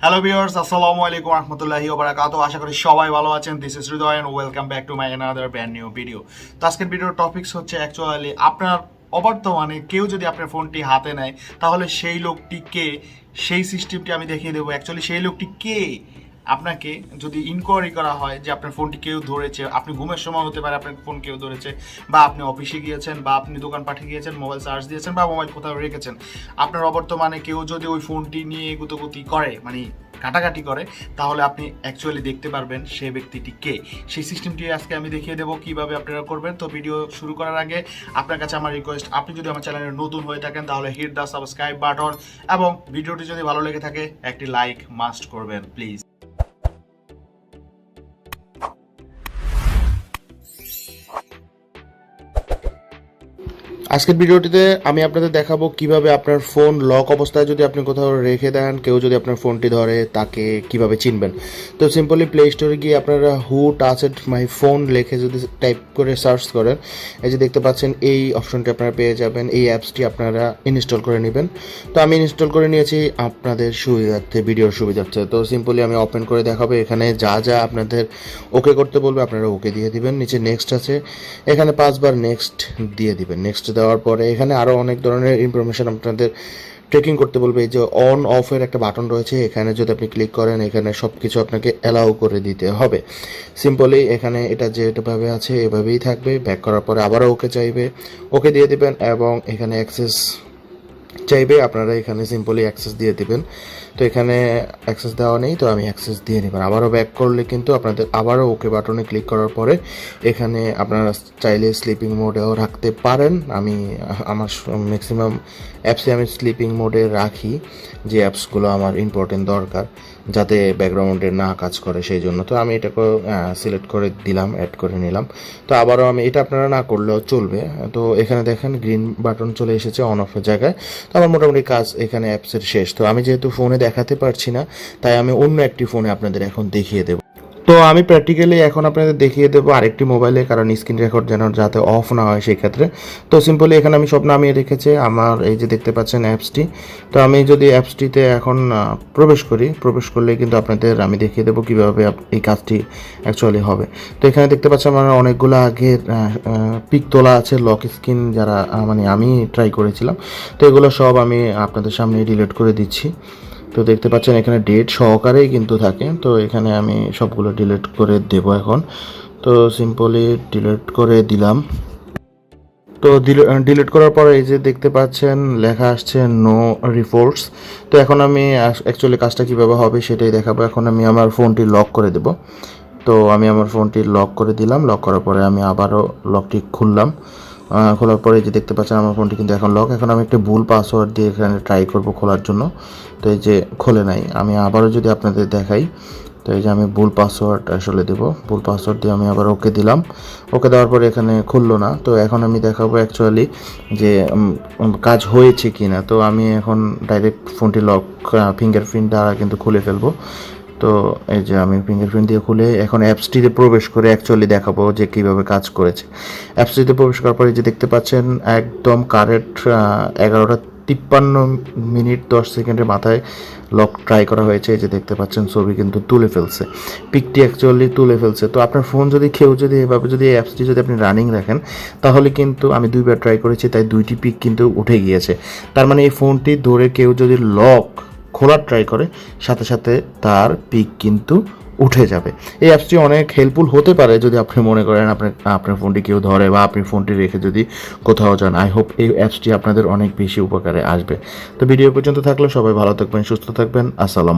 Hello viewers, আসসালামু আলাইকুম রহমতুল্লাহি ওয়া বারাকাতুহু। আশা করি সবাই ভালো আছেন। This is Hridoy and welcome back to my another brand new video. তো আজকের ভিডিওর টপিকস হচ্ছে অ্যাকচুয়ালি আপনার অবর্তমানে কেউ যদি আপনার ফোনটি হাতে নেয় তাহলে সেই লোকটি কে, সেই সিস্টেমটি আমি দেখিয়ে দেবো। অ্যাকচুয়ালি সেই লোকটি কে, আপনাকে যদি ইনকোয়ারি করা হয় যে আপনার ফোনটি কেউ ধরেছে, আপনি ঘুমের সময় হতে পারে আপনার ফোন কেউ ধরেছে, বা আপনি অফিসে গিয়েছেন, বা আপনি দোকান পাঠিয়ে গিয়েছেন, মোবাইল চার্জ দিয়েছেন, বা মোবাইল কোথাও রেখেছেন, আপনার অবর্তমানে কেউ যদি ওই ফোনটি নিয়ে গুতগুতি করে, মানে কাটাকাটি করে, তাহলে আপনি অ্যাকচুয়ালি দেখতে পারবেন সে ব্যক্তিটি কে। সেই সিস্টেমটি আজকে আমি দেখিয়ে দেবো কীভাবে আপনারা করবেন। তো ভিডিও শুরু করার আগে আপনার কাছে আমার রিকোয়েস্ট, আপনি যদি আমার চ্যানেলে নতুন হয়ে থাকেন তাহলে হিট দ্য সাবস্ক্রাইব বাটন, এবং ভিডিওটি যদি ভালো লেগে থাকে একটি লাইক মাস্ট করবেন প্লিজ। আজকের ভিডিওটিতে আমি আপনাদের দেখাবো কিভাবে আপনার ফোন লক অবস্থায় যদি আপনি কোথাও রেখে দেন, কেউ যদি আপনার ফোনটি ধরে তাকে কিভাবে চিনবেন। তো সিম্পলি প্লে স্টোরে গিয়ে আপনারা হু টাচড মাই ফোন লিখে যদি টাইপ করে সার্চ করেন, এই যে দেখতে পাচ্ছেন এই অপশনটি আপনারা পেয়ে যাবেন। এই অ্যাপসটি আপনারা ইনস্টল করে নেবেন। তো আমি ইনস্টল করে নিয়েছি আপনাদের সুবিধার্থে, ভিডিওর সুবিধার্থে। তো সিম্পলি আমি ওপেন করে দেখাবো। এখানে যা যা আপনাদের ওকে করতে বলবে আপনারা ওকে দিয়ে দিবেন। নিচে নেক্সট আছে, এখানে 5 বার নেক্সট দিয়ে দিবেন। নেক্সট দেওয়ার পরে এখানে আরও অনেক ধরনের ইনফরমেশন আপনাদের ট্রেকিং করতে বলবে। এই যে অন অফের একটা বাটন রয়েছে, এখানে যদি আপনি ক্লিক করেন এখানে সব কিছু আপনাকে অ্যালাউ করে দিতে হবে। সিম্পলি এখানে এটা যেভাবে আছে এভাবেই থাকবে। ব্যাক করার পরে আবারও ওকে চাইবে, ওকে দিয়ে দিবেন, এবং এখানে অ্যাক্সেস চাইবে, আপনারা এখানে সিম্পলি অ্যাক্সেস দিয়ে দিবেন। তো এখানে অ্যাক্সেস দেওয়া নেই, তো আমি অ্যাক্সেস দিয়ে নেবেন। আবারও ব্যাক করলে কিন্তু আপনাদের আবারও ওকে বাটনে ক্লিক করার পরে এখানে আপনারা চাইলে স্লিপিং মোডেও রাখতে পারেন। আমি আমার ম্যাক্সিমাম অ্যাপসে আমি স্লিপিং মোডে রাখি, যে অ্যাপসগুলো আমার ইম্পর্টেন্ট দরকার যাতে ব্যাকগ্রাউন্ডে না কাজ করে সেই জন্য। তো আমি এটাকে সিলেক্ট করে দিলাম, অ্যাড করে নিলাম। তো আবারও আমি এটা আপনারা না করলেও চলবে। তো এখানে দেখেন গ্রিন বাটন চলে এসেছে অন অফের জায়গায়। তো আমার মোটামুটি কাজ এখানে অ্যাপসের শেষ। তো আমি যেহেতু ফোনে দেখাতে পারছি না, তাই আমি অন্য একটি ফোনে আপনাদের এখন দেখিয়ে দেবো। তো আমি প্র্যাকটিক্যালি এখন আপনাদের দেখিয়ে দেবো আরেকটি মোবাইলে, কারণ স্ক্রিন রেকর্ড যেন যাতে অফ না হয় সেই ক্ষেত্রে। তো সিম্পলি এখানে আমি সব নামিয়ে রেখেছি আমার, এই যে দেখতে পাচ্ছেন অ্যাপসটি। তো আমি যদি অ্যাপসটিতে এখন প্রবেশ করলে কিন্তু আপনাদের আমি দেখিয়ে দেবো কীভাবে এই কাজটি অ্যাকচুয়ালি হবে। তো এখানে দেখতে পাচ্ছেন আমার অনেকগুলো আগের পিক তোলা আছে, লক স্ক্রিন যারা মানে আমি ট্রাই করেছিলাম। তো এগুলো সব আমি আপনাদের সামনে ডিলিট করে দিচ্ছি। তো দেখতে পাচ্ছেন এখানে ডেট সহকারেই কিন্তু থাকে। তো এখানে আমি সবগুলো ডিলিট করে দেব এখন। তো সিম্পলি ডিলিট করে দিলাম। তো ডিলিট করার পরে এই যে দেখতে পাচ্ছেন লেখা আসছে নো রিপোর্টস। তো এখন আমি অ্যাকচুয়ালি কাজটা কীভাবে হবে সেটাই দেখাবো। এখন আমি আমার ফোনটি লক করে দেব। তো আমি আমার ফোনটি লক করে দিলাম। লক করার পরে আমি আবারও লকটি খুললাম। খোলার পরে যে দেখতে পাচ্ছেন আমার ফোনটি কিন্তু এখন লক। এখন আমি একটা ভুল পাসওয়ার্ড দিয়ে এখানে ট্রাই করব খোলার জন্য। তো এই যে খোলে নাই। আমি আবারও যদি আপনাদের দেখাই, তো এই যে আমি ভুল পাসওয়ার্ড আসলে দেবো। ভুল পাসওয়ার্ড দিয়ে আমি আবার ওকে দিলাম। ওকে দেওয়ার পরে এখানে খুললো না। তো এখন আমি দেখাবো অ্যাকচুয়ালি যে কাজ হয়েছে কি না। তো আমি এখন ডাইরেক্ট ফোনটি লক ফিঙ্গারপ্রিন্ট দ্বারা কিন্তু খুলে ফেলবো। তো এই যে আমি ফিঙ্গারপ্রিন্ট দিয়ে খুলে এখন অ্যাপসটিতে প্রবেশ করে অ্যাকচুয়ালি দেখাবো যে কীভাবে কাজ করেছে। অ্যাপসটিতে প্রবেশ করার পরে যে দেখতে পাচ্ছেন একদম কারেক্ট 11:53 10 সেকেন্ডের মাথায় লক ট্রাই করা হয়েছে। এই যে দেখতে পাচ্ছেন ছবি কিন্তু তুলে ফেলছে, পিকটি অ্যাকচুয়ালি তুলে ফেলছে। তো আপনার ফোন যদি কেউ যদি এভাবে যদি এই অ্যাপসটি যদি আপনি রানিং রাখেন, তাহলে কিন্তু আমি 2বার ট্রাই করেছি, তাই 2টি পিক কিন্তু উঠে গিয়েছে। তার মানে এই ফোনটি ধরে কেউ যদি লক খোলার ট্রাই করে, সাথে সাথে তার পিক কিন্তু উঠে যাবে। এই অ্যাপসটি অনেক হেল্পফুল হতে পারে যদি আপনি মনে করেন আপনার ফোনটি কেউ ধরে, বা আপনি ফোনটি রেখে যদি কোথাও যান। আই হোপ এই অ্যাপসটি আপনাদের অনেক বেশি উপকারে আসবে। তো ভিডিও পর্যন্ত থাকলে সবাই ভালো থাকবেন, সুস্থ থাকবেন। আসসালামু।